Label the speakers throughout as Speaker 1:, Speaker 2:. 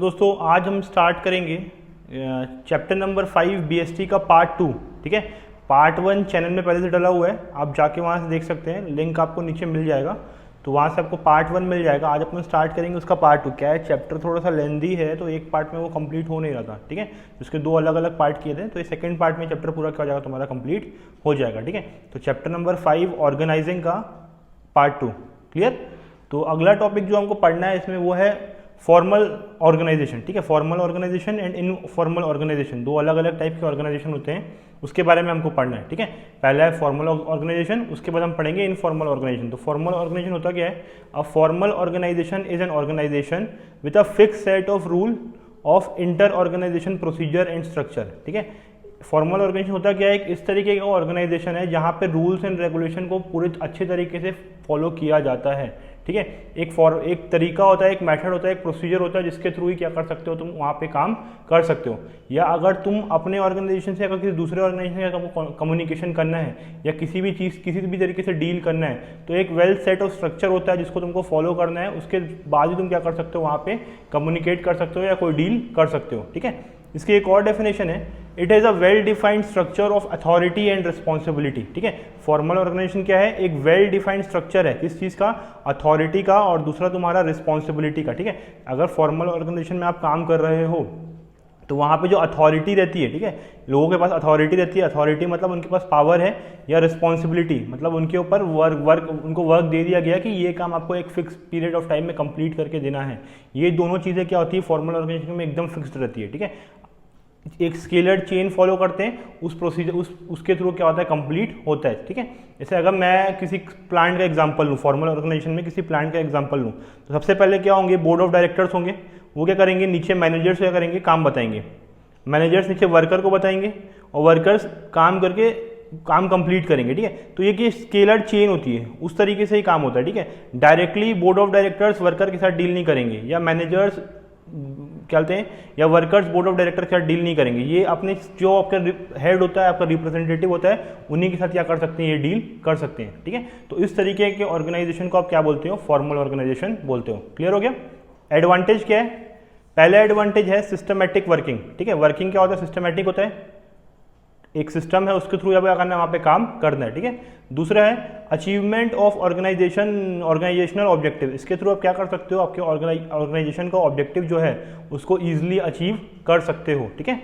Speaker 1: दोस्तों आज हम स्टार्ट करेंगे चैप्टर नंबर 5 बीएसटी का पार्ट 2। ठीक है, पार्ट 1 चैनल में पहले से डला हुआ है, आप जाके वहाँ से देख सकते हैं, लिंक आपको नीचे मिल जाएगा, तो वहाँ से आपको पार्ट 1 मिल जाएगा। आज अपन स्टार्ट करेंगे उसका पार्ट 2। क्या है, चैप्टर थोड़ा सा लेंदी है तो एक पार्ट में वो कंप्लीट हो नहीं रहा था। ठीक है, उसके दो अलग अलग पार्ट किए थे, तो ये सेकंड पार्ट में चैप्टर पूरा क्या हो जाएगा, तुम्हारा कंप्लीट हो जाएगा। ठीक है, तो चैप्टर नंबर 5 ऑर्गेनाइजिंग का पार्ट 2 क्लियर। तो अगला टॉपिक जो हमको पढ़ना है इसमें वो है फॉर्मल ऑर्गेनाइजेशन। ठीक है, formal organisation and informal organisation, दो अलग अलग टाइप के ऑर्गेनाइजेशन होते हैं, उसके बारे में हमको पढ़ना है। ठीक है, पहला है फॉर्मल ऑर्गेनाइजेशन, उसके बाद हम पढ़ेंगे इनफॉर्मल ऑर्गेनाइजेशन। तो फॉर्मल ऑर्गेनाइजेशन होता क्या है, a formal organisation is an organisation with a fix set of rule of inter organisation procedure and structure. ठीक है, फॉर्मल ऑर्गेनाइजेशन होता क्या है, एक इस तरीके का ऑर्गेनाइजेशन है जहाँ पे रूल्स एंड रेगुलेशन को पूरे अच्छे तरीके से फॉलो किया जाता है। ठीक है, एक तरीका होता है, एक मेथड होता है, एक प्रोसीजर होता है जिसके थ्रू ही क्या कर सकते हो, तुम वहाँ पे काम कर सकते हो। या अगर तुम अपने ऑर्गेनाइजेशन से अगर किसी दूसरे ऑर्गेनाइजेशन से कम्युनिकेशन करना है या किसी भी चीज़ किसी भी तरीके से डील करना है, तो एक वेल सेट ऑफ स्ट्रक्चर होता है जिसको तुमको फॉलो करना है, उसके बाद ही तुम क्या कर सकते हो, वहाँ पे कम्युनिकेट कर सकते हो या कोई डील कर सकते हो। ठीक है, इसकी एक और डेफिनेशन है, it is a well defined structure of authority and responsibility. ठीक है, फॉर्मल ऑर्गेनाइजेशन क्या है, एक वेल डिफाइंड स्ट्रक्चर है, किस चीज़ का, अथॉरिटी का, और दूसरा तुम्हारा रिस्पॉन्सिबिलिटी का। ठीक है, अगर फॉर्मल ऑर्गेनाइजेशन में आप काम कर रहे हो तो वहाँ पे जो अथॉरिटी रहती है, ठीक है, लोगों के पास अथॉरिटी रहती है, अथॉरिटी मतलब उनके पास पावर है, या रिस्पॉन्सिबिलिटी मतलब उनके ऊपर उनको वर्क दे दिया गया कि ये काम आपको एक फिक्स पीरियड ऑफ टाइम में कंप्लीट करके देना है। ये दोनों चीज़ें क्या होती है, फॉर्मल ऑर्गेनाइजेशन में एकदम फिक्स्ड रहती है। ठीक है, एक स्केलर चेन फॉलो करते हैं, उस प्रोसीजर उसके थ्रू क्या होता है, कंप्लीट होता है। ठीक है, जैसे अगर मैं किसी प्लांट का एग्जांपल लूँ, फॉर्मल ऑर्गेनाइजेशन में किसी प्लांट का एग्जांपल लूँ, तो सबसे पहले क्या होंगे, बोर्ड ऑफ डायरेक्टर्स होंगे, वो क्या करेंगे, नीचे मैनेजर्स क्या करेंगे, काम बताएंगे, मैनेजर्स नीचे वर्कर को बताएंगे और वर्कर्स काम करके काम कंप्लीट करेंगे। ठीक है, तो ये कि स्केलर चेन होती है, उस तरीके से ही काम होता है। ठीक है, directly board of directors worker के साथ डील नहीं करेंगे, या मैनेजर्स क्या कहते हैं, या वर्कर्स बोर्ड ऑफ डायरेक्टर के साथ डील नहीं करेंगे। ये अपने जो आपका हेड होता है, आपका रिप्रेजेंटेटिव होता है, उन्हीं के साथ क्या कर सकते हैं, ये डील कर सकते हैं। ठीक है, तो इस तरीके के ऑर्गेनाइजेशन को आप क्या बोलते हो, फॉर्मल ऑर्गेनाइजेशन बोलते हो। क्लियर हो गया। एडवांटेज क्या है, पहला एडवांटेज है सिस्टमैटिक वर्किंग। ठीक है, वर्किंग क्या होता है, सिस्टमैटिक होता है, एक सिस्टम है उसके थ्रू क्या करना है, वहाँ पे काम करना है। ठीक है, दूसरा है अचीवमेंट ऑफ ऑर्गेनाइजेशनल ऑब्जेक्टिव। इसके थ्रू आप क्या कर सकते हो, आपके ऑर्गेनाइजेशन का ऑब्जेक्टिव जो है उसको ईजिली अचीव कर सकते हो। ठीक है,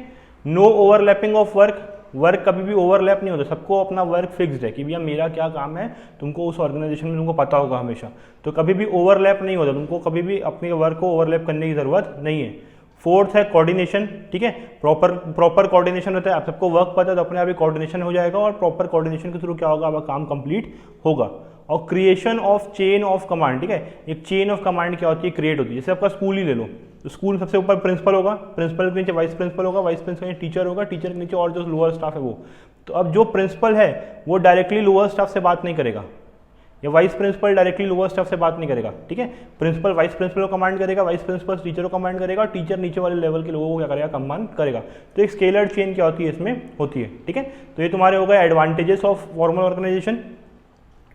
Speaker 1: नो ओवरलैपिंग ऑफ वर्क कभी भी ओवरलैप नहीं होता, सबको अपना वर्क फिक्स्ड है कि भैया मेरा क्या काम है, तुमको उस ऑर्गेनाइजेशन में तुमको पता होगा हमेशा, तो कभी भी ओवरलैप नहीं होता, तुमको कभी भी अपने वर्क को ओवरलैप करने की जरूरत नहीं है। फोर्थ है कोऑर्डिनेशन। ठीक है, प्रॉपर कोऑर्डिनेशन रहता है, आप सबको वर्क पता है तो अपने आप ही कोऑर्डिनेशन हो जाएगा, और प्रॉपर कोऑर्डिनेशन के थ्रू क्या होगा, आपका काम कंप्लीट होगा। और creation of chain of command. ठीक है, एक चेन ऑफ कमांड क्या होती है, क्रिएट होती है। जैसे आपका स्कूल ही ले लो, तो स्कूल सबसे ऊपर प्रिंसिपल होगा, प्रिंसिपल के नीचे वाइस प्रिंसिपल होगा, वाइस प्रिंसिपल के नीचे टीचर होगा, टीचर के नीचे और जो लोअर स्टाफ है वो। तो अब जो प्रिंसिपल है वो डायरेक्टली लोअर स्टाफ से बात नहीं करेगा, या vice principal directly lower staff से बात नहीं करेगा। ठीक है, प्रिंसिपल वाइस प्रिंसिपल को कमांड करेगा, वाइस प्रिंसिपल टीचर को कमांड करेगा, और टीचर नीचे वाले लेवल के लोगों को क्या करेगा, कमांड करेगा। तो एक स्केलर चेन क्या होती है, इसमें होती है। ठीक है, तो ये तुम्हारे हो गए advantages of formal organisation.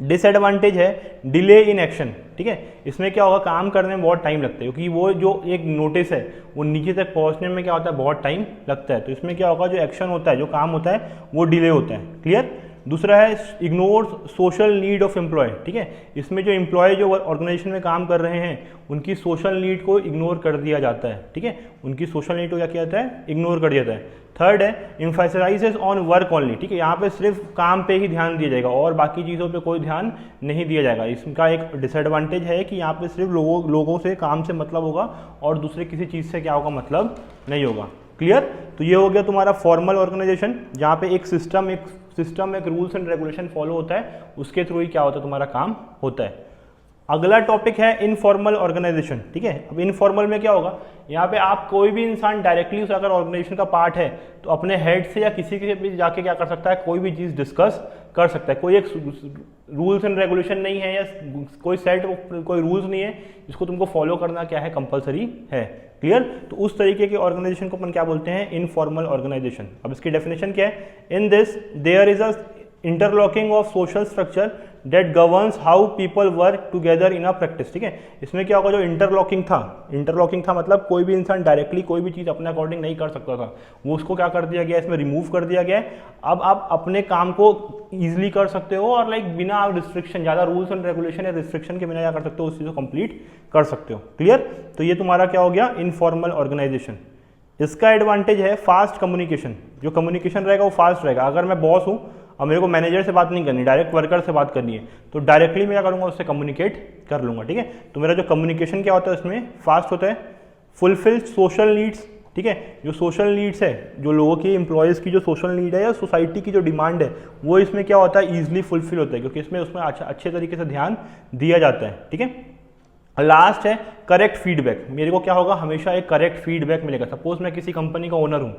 Speaker 1: Disadvantage है डिले इन एक्शन। ठीक है, इसमें क्या होगा, काम करने में बहुत टाइम लगता है, क्योंकि वो जो एक नोटिस है वो नीचे तक पहुंचने में क्या होता है, बहुत टाइम लगता है। तो इसमें क्या होगा, जो एक्शन होता है, जो काम होता है, वो डिले होता है। क्लियर। दूसरा है ignore social need of employ. ठीक है, इसमें जो एम्प्लॉय जो ऑर्गेनाइजेशन में काम कर रहे हैं उनकी सोशल नीड को इग्नोर कर दिया जाता है। ठीक है, उनकी सोशल नीड को क्या किया जाता है, इग्नोर कर दिया जाता है। थर्ड है एम्फसाइजेस ऑन वर्क ओनली। ठीक है, यहाँ पे सिर्फ काम पे ही ध्यान दिया जाएगा और बाकी चीज़ों पे कोई ध्यान नहीं दिया जाएगा। इसका एक डिसएडवांटेज है कि यहाँ पे सिर्फ लोगों से काम से मतलब होगा और दूसरे किसी चीज़ से क्या होगा, मतलब नहीं होगा। क्लियर। तो ये हो गया तुम्हारा फॉर्मल ऑर्गेनाइजेशन, जहाँ पे एक सिस्टम एक रूल्स एंड रेगुलेशन फॉलो होता है, उसके थ्रू ही क्या होता है, तुम्हारा काम होता है। अगला टॉपिक है इनफॉर्मल ऑर्गेनाइजेशन। ठीक है, अब इनफॉर्मल में क्या होगा, यहाँ पे आप कोई भी इंसान डायरेक्टली उस अगर ऑर्गेनाइजेशन का पार्ट है तो अपने हेड से या किसी के भी जाके क्या कर सकता है, कोई भी चीज़ डिस्कस कर सकता है। कोई एक रूल्स एंड रेगुलेशन नहीं है, या कोई रूल्स नहीं है जिसको तुमको फॉलो करना क्या है, कंपलसरी है। क्लियर। तो उस तरीके के ऑर्गेनाइजेशन को अपन क्या बोलते हैं, इनफॉर्मल ऑर्गेनाइजेशन। अब इसकी डेफिनेशन क्या है, in this there is a interlocking of social structure that governs how people work together in a practice. ठीक है, इसमें क्या होगा, जो इंटरलॉकिंग था मतलब कोई भी इंसान डायरेक्टली कोई भी चीज़ अपने अकॉर्डिंग नहीं कर सकता था, वो उसको क्या कर दिया गया, इसमें रिमूव कर दिया गया है। अब आप अपने काम को ईजिली कर सकते हो और लाइक बिना रिस्ट्रिक्शन, ज़्यादा रूल्स एंड रेगुलेशन या रिस्ट्रिक्शन के बिना क्या कर सकते हो, उस चीज़ को कंप्लीट कर सकते हो। क्लियर? तो ये तुम्हारा क्या हो गया, इनफॉर्मल ऑर्गेनाइजेशन। इसका एडवांटेज है फास्ट कम्युनिकेशन, जो कम्युनिकेशन रहेगा वो फास्ट रहेगा। अगर मैं बॉस हूँ और मेरे को मैनेजर से बात नहीं करनी, डायरेक्ट वर्कर से बात करनी है, तो डायरेक्टली मैं क्या करूँगा, उससे कम्युनिकेट कर लूँगा। ठीक है, तो मेरा जो कम्युनिकेशन क्या होता है उसमें फास्ट होता है। Fulfil social needs. ठीक है, जो सोशल नीड्स है, जो लोगों की एम्प्लॉयज़ की जो सोशल नीड है या सोसाइटी की जो डिमांड है, वो इसमें क्या होता है, ईजिली फुलफिल होता है, क्योंकि इसमें उसमें अच्छे तरीके से ध्यान दिया जाता है। ठीक है, लास्ट है करेक्ट फीडबैक। मेरे को क्या होगा, हमेशा एक करेक्ट फीडबैक मिलेगा। सपोज मैं किसी कंपनी का ओनर हूँ,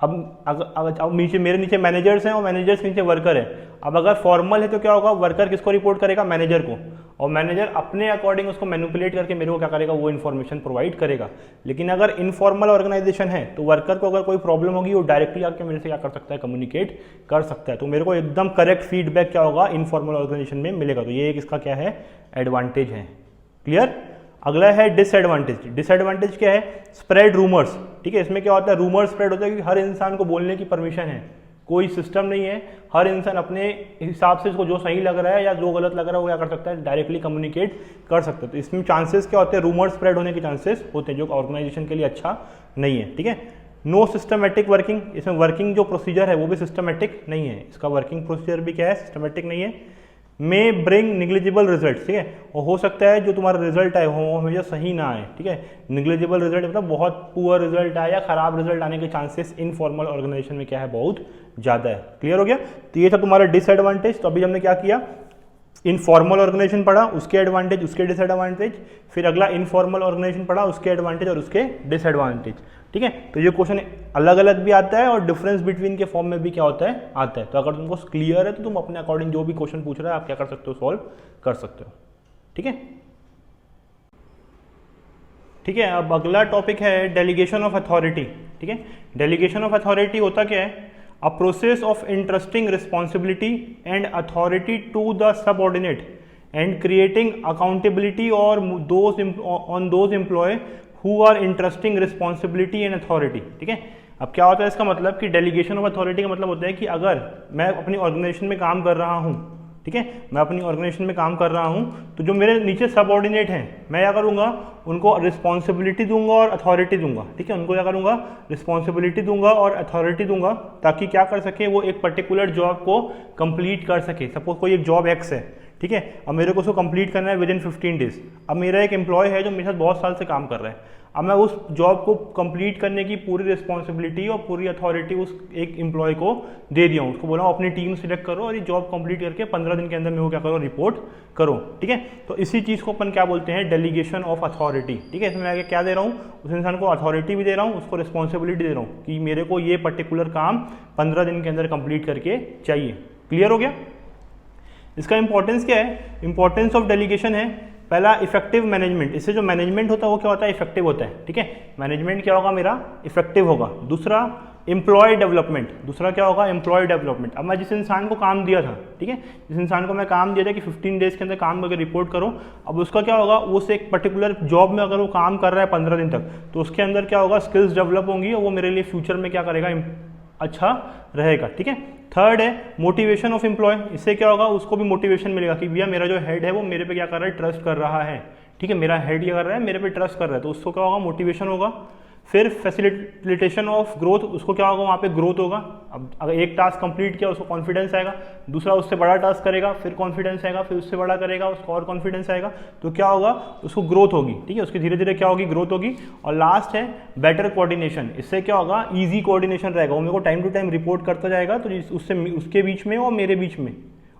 Speaker 1: अब नीचे मेरे नीचे मैनेजर्स हैं और मैनेजर्स के नीचे वर्कर है। अब अगर फॉर्मल है तो क्या होगा, वर्कर किसको रिपोर्ट करेगा, मैनेजर को, और मैनेजर अपने अकॉर्डिंग उसको मैनिपुलेट करके मेरे को क्या करेगा, वो इन्फॉर्मेशन प्रोवाइड करेगा। लेकिन अगर इनफॉर्मल ऑर्गेनाइजेशन है तो वर्कर को अगर कोई प्रॉब्लम होगी वो डायरेक्टली आके मेरे से क्या कर सकता है, कम्युनिकेट कर सकता है। तो मेरे को एकदम करेक्ट फीडबैक क्या होगा, इनफॉर्मल ऑर्गेनाइजेशन में मिलेगा। तो ये एक इसका क्या है, एडवांटेज है। क्लियर? अगला है डिसएडवांटेज। डिसएडवांटेज क्या है, स्प्रेड रूमर्स। ठीक है, इसमें क्या होता है, रूमर स्प्रेड होता है कि हर इंसान को बोलने की परमिशन है, कोई सिस्टम नहीं है, हर इंसान अपने हिसाब से इसको जो सही लग रहा है या जो गलत लग रहा है वो क्या कर सकता है, डायरेक्टली कम्युनिकेट कर सकता है। तो इसमें चांसेस क्या होते हैं, रूमर स्प्रेड होने के चांसेस होते हैं, जो ऑर्गेनाइजेशन के लिए अच्छा नहीं है। ठीक है, नो सिस्टमेटिक वर्किंग। इसमें वर्किंग जो प्रोसीजर है वो भी सिस्टमेटिक नहीं है, इसका वर्किंग प्रोसीजर भी क्या है, सिस्टमेटिक नहीं है। मे ब्रिंग निग्लिजिबल रिजल्ट। ठीक है, और हो सकता है जो तुम्हारा रिजल्ट आए वो हमेशा सही ना आए। ठीक है, निग्लिजिबल रिजल्ट मतलब बहुत पुअर रिजल्ट आए या खराब रिजल्ट आने के चांसेस इनफॉर्मल ऑर्गेनाइजेशन में क्या है, बहुत ज़्यादा है। क्लियर हो गया? तो ये था तुम्हारा डिसएडवांटेज। तो अभी हमने क्या किया, इनफॉर्मल ऑर्गेनाइजेशन पढ़ा, उसके एडवांटेज, उसके डिसएडवांटेज, फिर अगला इनफॉर्मल ऑर्गेनाइजेशन पढ़ा, उसके एडवांटेज और उसके डिसएडवांटेज। ठीक है, तो ये क्वेश्चन अलग अलग भी आता है और डिफरेंस बिटवीन के फॉर्म में भी क्या होता है, आता है। तो अगर तुमको क्लियर है तो तुम अपने अकॉर्डिंग जो भी क्वेश्चन पूछ रहा है आप क्या कर सकते हो, सॉल्व कर सकते हो। ठीक है, ठीक है। अब अगला टॉपिक है डेलीगेशन ऑफ अथॉरिटी। ठीक है, डेलीगेशन ऑफ अथॉरिटी होता क्या है, a process of entrusting responsibility and authority to the subordinate and creating accountability or on those employee who are entrusting responsibility and authority। ठीक है, अब क्या होता है इसका मतलब कि डेलीगेशन ऑफ अथॉरिटी का मतलब होता है कि अगर मैं अपनी ऑर्गेनाइजेशन में काम कर रहा हूँ, ठीक है, मैं अपनी ऑर्गेनाइजेशन में काम कर रहा हूँ, तो जो मेरे नीचे सबऑर्डिनेट हैं मैं क्या करूँगा, उनको रिस्पॉन्सिबिलिटी दूंगा और अथॉरिटी दूंगा। ठीक है, उनको क्या करूँगा, रिस्पॉन्सिबिलिटी दूंगा और अथॉरिटी दूंगा, ताकि क्या कर सके, वो एक पर्टिकुलर जॉब को कंप्लीट कर सके। सपोज कोई एक जॉब एक्स है, ठीक है, अब मेरे को उसको कंप्लीट करना है विद इन 15 डेज। अब मेरा एक एम्प्लॉय है जो मेरे साथ बहुत साल से काम कर रहा है, अब मैं उस जॉब को कंप्लीट करने की पूरी रिस्पॉन्सिबिलिटी और पूरी अथॉरिटी उस एक एम्प्लॉय को दे दिया हूँ। उसको बोला अपनी टीम सिलेक्ट करो और ये जॉब कंप्लीट करके 15 दिन के अंदर में वो क्या करो, रिपोर्ट करो। ठीक है, तो इसी चीज़ को अपन क्या बोलते हैं, डेलीगेशन ऑफ अथॉरिटी। ठीक है, इसमें मैं क्या दे रहा हूँ, उस इंसान को अथॉरिटी भी दे रहा हूँ, उसको रिस्पॉन्सिबिलिटी दे रहा हूँ कि मेरे को ये पर्टिकुलर काम 15 दिन के अंदर कंप्लीट करके चाहिए। क्लियर हो गया? इसका इंपॉर्टेंस क्या है, इंपॉर्टेंस ऑफ डेलीगेशन है, पहला इफेक्टिव मैनेजमेंट। इससे जो मैनेजमेंट होता है वो क्या होता है, इफेक्टिव होता है। ठीक है, मैनेजमेंट क्या होगा मेरा, इफेक्टिव होगा। दूसरा एम्प्लॉय डेवलपमेंट, दूसरा क्या होगा, एम्प्लॉय डेवलपमेंट। अब मैं जिस इंसान को काम दिया था, ठीक है, जिस इंसान को मैं काम दिया था कि 15 डेज के अंदर काम करके रिपोर्ट करो, अब उसका क्या होगा, उस एक पर्टिकुलर जॉब में अगर वो काम कर रहा है 15 दिन तक, तो उसके अंदर क्या होगा, स्किल्स डेवलप होंगी और वो मेरे लिए फ्यूचर में क्या करेगा, अच्छा रहेगा। ठीक है, थर्ड है मोटिवेशन ऑफ एम्प्लॉय। इससे क्या होगा, उसको भी मोटिवेशन मिलेगा कि भैया मेरा जो हेड है वो मेरे पे क्या कर रहा है, ट्रस्ट कर रहा है। ठीक है, मेरा हेड क्या कर रहा है, मेरे पे ट्रस्ट कर रहा है, तो उसको क्या होगा, मोटिवेशन होगा। फिर फैसिलिटेशन ऑफ ग्रोथ, उसको क्या होगा, वहाँ पे ग्रोथ होगा। अब अगर एक टास्क कंप्लीट किया उसको कॉन्फिडेंस आएगा, दूसरा उससे बड़ा टास्क करेगा फिर कॉन्फिडेंस आएगा, फिर उससे बड़ा करेगा उसको और कॉन्फिडेंस आएगा, तो क्या होगा, उसको ग्रोथ होगी। ठीक है, उसकी धीरे धीरे क्या होगी, ग्रोथ होगी। और लास्ट है बेटर कोऑर्डिनेशन। इससे क्या होगा, ईजी कोऑर्डिनेशन रहेगा, वो मेरे को टाइम टू टाइम रिपोर्ट करता जाएगा, तो उससे उसके बीच में और मेरे बीच में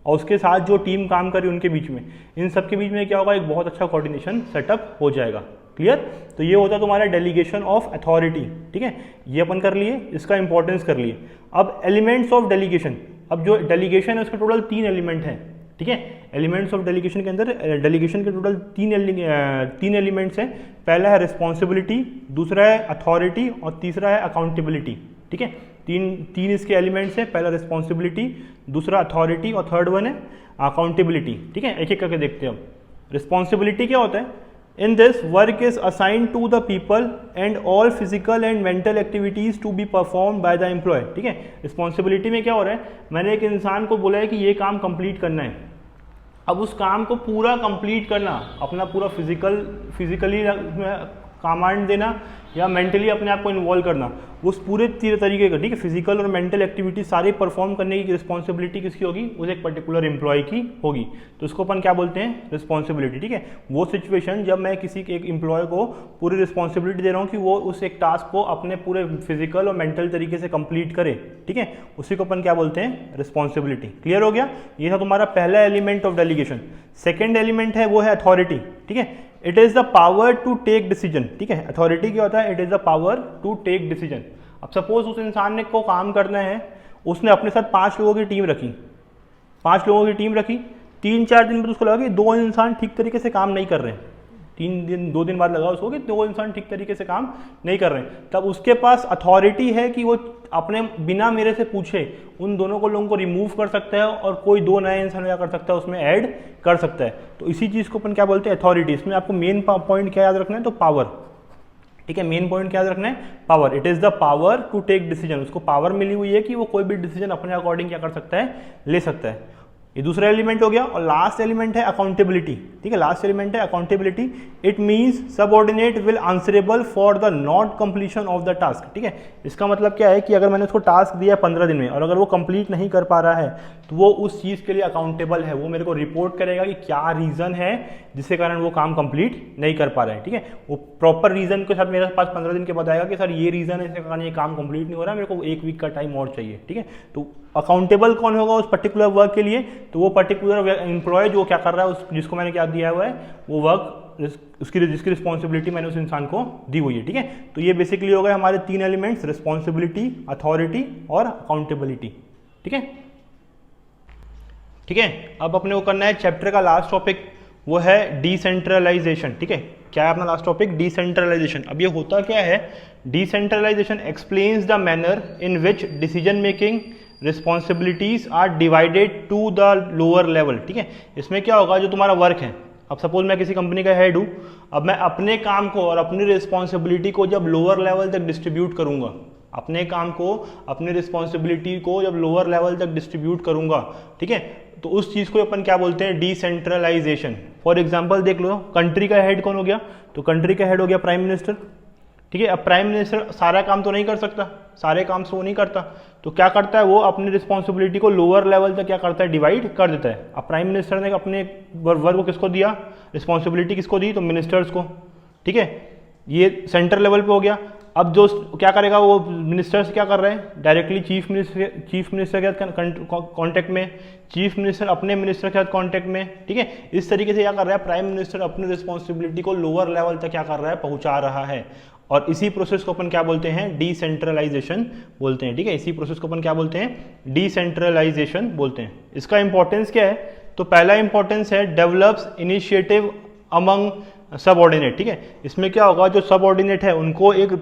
Speaker 1: और उसके साथ जो टीम काम कर रही है उनके बीच में, इन सब के बीच में क्या होगा, एक बहुत अच्छा कोऑर्डिनेशन सेटअप हो जाएगा। क्लियर? तो ये होता है तुम्हारा डेलीगेशन ऑफ अथॉरिटी। ठीक है, ये अपन कर लिए, इसका इंपॉर्टेंस कर लिए। अब एलिमेंट्स ऑफ डेलीगेशन, अब जो डेलीगेशन है उसके टोटल 3 एलिमेंट हैं। ठीक है, एलिमेंट्स ऑफ डेलीगेशन के अंदर डेलीगेशन के टोटल 3 एलिमेंट्स हैं। पहला है रिस्पॉन्सिबिलिटी, दूसरा है अथॉरिटी और तीसरा है अकाउंटेबिलिटी। ठीक है, तीन इसके एलिमेंट्स हैं, पहला रिस्पॉन्सिबिलिटी, दूसरा अथॉरिटी और थर्ड वन है अकाउंटेबिलिटी। ठीक है, एक एक करके देखते हैं अब। रिस्पॉन्सिबिलिटी क्या होता है? In this work is assigned to the people and all physical and mental activities to be perform by the employ. ठीक है, रिस्पॉन्सिबिलिटी में क्या हो रहा है, मैंने एक इंसान को बोला है कि ये काम कंप्लीट करना है। अब उस काम को पूरा कंप्लीट करना, अपना पूरा फिजिकली कमांड देना या मेंटली अपने आप को इन्वॉल्व करना, उस पूरे तरीके का, ठीक है, फिजिकल और मेंटल एक्टिविटी सारे परफॉर्म करने की रिस्पॉन्सिबिलिटी किसकी होगी? उस एक पर्टिकुलर एम्प्लॉय की होगी। तो उसको अपन क्या बोलते हैं? रिस्पॉन्सिबिलिटी। ठीक है, वो सिचुएशन जब मैं किसी एक एम्प्लॉय को पूरी रिस्पॉन्सिबिलिटी दे रहा हूँ कि वो उस एक टास्क को अपने पूरे फिजिकल और मेंटल तरीके से कंप्लीट करे। ठीक है, उसी को अपन क्या बोलते हैं? रिस्पॉन्सिबिलिटी। क्लियर हो गया? ये था तुम्हारा पहला element of delegation. Second element है वो है अथॉरिटी। ठीक है, it is the power to take decision. ठीक है, अथॉरिटी क्या होता है? It is the power to take decision. अब सपोज उस इंसान ने को काम करना है, उसने अपने साथ 5 लोगों की टीम रखी, 5 लोगों की टीम रखी, 3-4 दिन बाद उसको लगा कि 2 इंसान ठीक तरीके से काम नहीं कर रहे हैं। 2 दिन बाद लगा उसको कि 2 इंसान ठीक तरीके से काम नहीं कर रहे हैं। तब उसके पास अथॉरिटी है कि वो अपने बिना मेरे से पूछे उन दोनों को लोगों को रिमूव कर सकता है और कोई 2 नए इंसान क्या कर सकता है? उसमें ऐड कर सकता है। तो इसी चीज़ को अपन क्या बोलते हैं? अथॉरिटी। इसमें आपको मेन पॉइंट क्या याद रखना है? तो पावर। ठीक है, मेन पॉइंट क्या याद रखना है? Power. It is the power to take decision. उसको पावर मिली हुई है कि वो कोई भी डिसीजन अपने अकॉर्डिंग क्या कर सकता है? ले सकता है। ये दूसरा एलिमेंट हो गया। और लास्ट एलिमेंट है अकाउंटेबिलिटी। ठीक है, लास्ट एलिमेंट है accountability. It means subordinate will answerable for the not completion of the task. ठीक है, इसका मतलब क्या है कि अगर मैंने उसको टास्क दिया 15 दिन में और अगर वो कंप्लीट नहीं कर पा रहा है तो वो उस चीज़ के लिए अकाउंटेबल है। वो मेरे को रिपोर्ट करेगा कि क्या रीज़न है जिसके कारण वो काम कंप्लीट नहीं कर पा रहा है। ठीक है, वो प्रॉपर रीज़न के साथ मेरे पास 15 दिन के बाद आएगा कि सर ये रीज़न है, इसके कारण ये काम कंप्लीट नहीं हो रहा है, मेरे को 1 वीक का टाइम और चाहिए। ठीक है, तो अकाउंटेबल कौन होगा उस पर्टिकुलर वर्क के लिए? तो वो पर्टिकुलर एम्प्लॉय जो क्या कर रहा है, उस जिसको मैंने क्या दिया हुआ है वो वर्क, जिसकी रिस्पॉन्सिबिलिटी मैंने उस इंसान को दी हुई है। ठीक है, तो ये बेसिकली हो गए हमारे 3 एलिमेंट्स, रिस्पॉन्सिबिलिटी, अथॉरिटी और अकाउंटेबिलिटी। ठीक है, ठीक है, अब अपने को करना है चैप्टर का लास्ट टॉपिक, वो है डिसेंट्रलाइजेशन। ठीक है, क्या है अपना लास्ट टॉपिक? डिसेंट्रलाइजेशन। अब ये होता क्या है? Decentralisation explains the manner in which decision making responsibilities are divided to the lower level. ठीक है, इसमें क्या होगा, जो तुम्हारा वर्क है, अब सपोज मैं किसी कंपनी का हेड हूँ, अब मैं अपने काम को और अपनी रिस्पॉन्सिबिलिटी को जब लोअर लेवल तक डिस्ट्रीब्यूट करूंगा, अपने काम को, अपनी रिस्पॉन्सिबिलिटी को जब लोअर लेवल तक डिस्ट्रीब्यूट करूंगा, ठीक है, तो उस चीज़ को अपन क्या बोलते हैं? डिसेंट्रलाइजेशन। फॉर एग्जाम्पल देख लो, कंट्री का हेड कौन हो गया? तो कंट्री का हेड हो गया प्राइम मिनिस्टर। ठीक है, अब प्राइम मिनिस्टर सारा काम तो नहीं कर सकता, सारे काम से वो नहीं करता, तो क्या करता है? वो अपनी रिस्पॉन्सिबिलिटी को लोअर लेवल तक क्या करता है? डिवाइड कर देता है। अब प्राइम मिनिस्टर ने अपने वर्क को किसको दिया? रिस्पॉन्सिबिलिटी किसको दी? तो मिनिस्टर्स को। ठीक है, ये सेंटर लेवल पे हो गया। अब जो क्या करेगा, वो मिनिस्टर्स क्या कर रहे हैं? डायरेक्टली चीफ मिनिस्टर के साथ कॉन्टैक्ट में, चीफ मिनिस्टर अपने मिनिस्टर के साथ कॉन्टैक्ट में। ठीक है, इस तरीके से क्या कर रहा है? प्राइम मिनिस्टर अपनी रिस्पॉन्सिबिलिटी को लोअर लेवल तक क्या कर रहा है? पहुंचा रहा है। और इसी प्रोसेस को अपन क्या बोलते हैं? डिसेंट्रलाइजेशन बोलते हैं। ठीक है, इसी प्रोसेस को अपन क्या बोलते हैं? डिसेंट्रलाइजेशन बोलते हैं। इसका इंपॉर्टेंस क्या है? तो पहला इंपॉर्टेंस है डेवलप्स इनिशिएटिव अमंग सबऑर्डिनेट। ठीक है, इसमें क्या होगा, जो सबऑर्डिनेट है उनको एक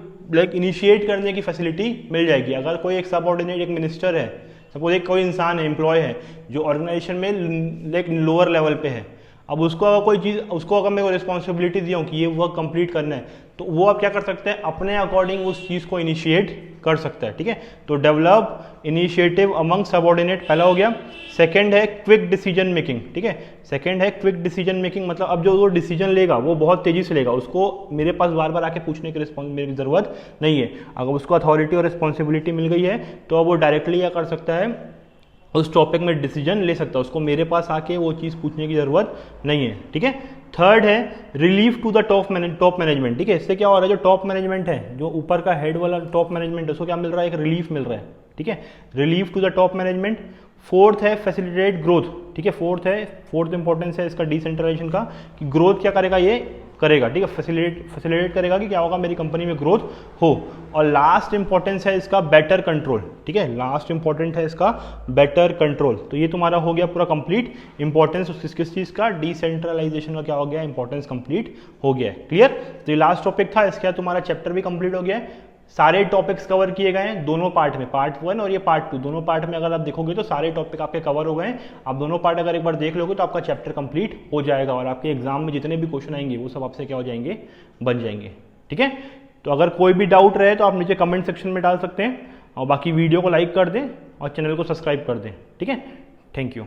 Speaker 1: इनिशिएट करने की फैसिलिटी मिल जाएगी। अगर कोई एक सबऑर्डिनेट, एक मिनिस्टर है, सपोज एक कोई इंसान है, एम्प्लॉय है, जो ऑर्गेनाइजेशन में लोअर लेवल पे है, अब उसको अगर कोई चीज़, उसको अगर मैं रिस्पॉन्सिबिलिटी दी हूँ कि ये वर्क कंप्लीट करना है, तो वो आप क्या कर सकते हैं? अपने अकॉर्डिंग उस चीज़ को इनिशिएट कर सकता है। ठीक है, तो डेवलप इनिशिएटिव अमंग सबऑर्डिनेट पहला हो गया। सेकंड है क्विक डिसीजन मेकिंग। ठीक है, सेकंड है क्विक डिसीजन मेकिंग, मतलब अब जो वो डिसीजन लेगा वो बहुत तेजी से लेगा, उसको मेरे पास बार बार आके पूछने की मेरी ज़रूरत नहीं है। अगर उसको अथॉरिटी और रिस्पॉन्सिबिलिटी मिल गई है तो अब वो डायरेक्टली क्या कर सकता है? उस टॉपिक में डिसीजन ले सकता है, उसको मेरे पास आके वो चीज़ पूछने की ज़रूरत नहीं है। ठीक है, थर्ड है relief to the top management. ठीक है, इससे क्या हो रहा है? जो टॉप मैनेजमेंट है, जो ऊपर का हेड वाला टॉप मैनेजमेंट है, उसको क्या मिल रहा है? एक रिलीफ मिल रहा है। ठीक है, relief to the top management. Fourth है फैसिलिटेट ग्रोथ। ठीक है, फोर्थ इंपॉर्टेंस है इसका डिसेंट्रलाइजेशन का, कि ग्रोथ क्या करेगा? ये करेगा। ठीक है, फैसिलिटेट करेगा कि क्या होगा? मेरी कंपनी में ग्रोथ हो। और लास्ट इंपॉर्टेंस है इसका बेटर कंट्रोल। ठीक है, लास्ट इंपॉर्टेंट है इसका बेटर कंट्रोल। तो ये तुम्हारा हो गया पूरा कंप्लीट इंपॉर्टेंस किस चीज़ का? डिसेंट्रलाइजेशन का क्या हो गया? इंपॉर्टेंस कंप्लीट हो गया है। क्लियर? तो ये लास्ट टॉपिक था, इसके बाद तुम्हारा चैप्टर भी कंप्लीट हो गया है। सारे टॉपिक्स कवर किए गए हैं दोनों पार्ट में, पार्ट 1 और ये पार्ट 2 दोनों पार्ट में अगर आप देखोगे तो सारे टॉपिक आपके कवर हो गए हैं। आप दोनों पार्ट अगर एक बार देख लोगे तो आपका चैप्टर कंप्लीट हो जाएगा और आपके एग्जाम में जितने भी क्वेश्चन आएंगे वो सब आपसे क्या हो जाएंगे, बन जाएंगे। ठीक है, तो अगर कोई भी डाउट रहे तो आप नीचे कमेंट सेक्शन में डाल सकते हैं और बाकी वीडियो को लाइक कर दें और चैनल को सब्सक्राइब कर दें। ठीक है, थैंक यू।